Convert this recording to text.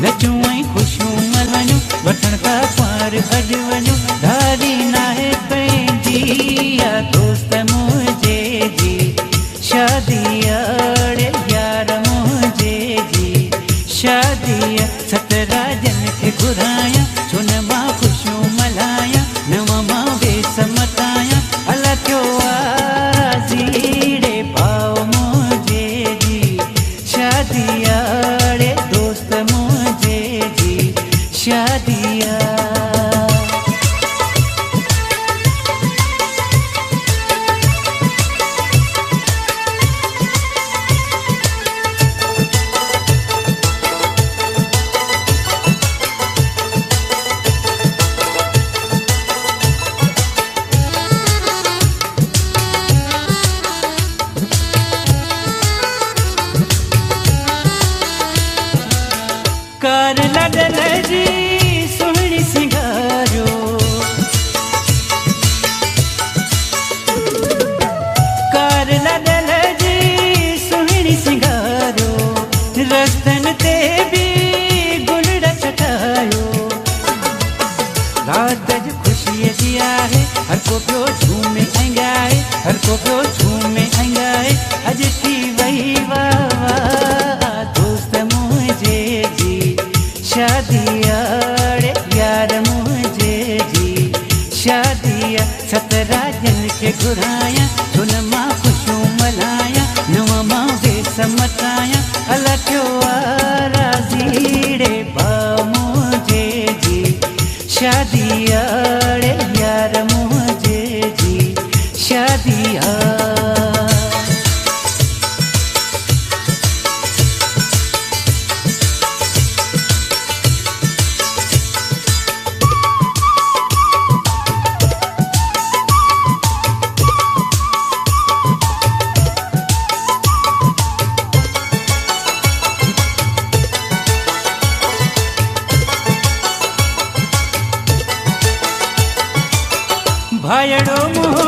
नचूं ऐं ख़ुशियूं मल्हायूं वठण था पार अॼु वञूं धारी नाहे पंहिंजी या दोस्त मुंहिंजे जी शादी अड़े यार मुंहिंजे जी शादी सतराजन खे घुरायां छो न मां ख़ुशियूं मल्हायां नव मां वेस मटायां अला थियो आज़ीड़े भाउ मुंहिंजे जी शादी अड़े दोस्त मुंहिंजे जी शादी कार लडल जी सुहिणी सिंगारो कार लडल जी सुहिणी सिंगारो रस्तन ते भी गुलड़ चटायो रात जी ख़ुशीअ जी आहे हर को पियो झूमे ऐं ॻाए हर को पियो झूमे ऐं ॻाए अॼु थी वई वाह दोस्त मुंहिंजे जी शादी अड़े यार मुंहिंजे जी शादी सतराजन खे घुरायां छो न मां ख़ुशियूं मल्हायां नव मां वेस मटायां अला थियो राज़ीड़े भाउ मुंहिंजे जी शादी अड़े यार मुंहिंजे जी शादी भायड़ो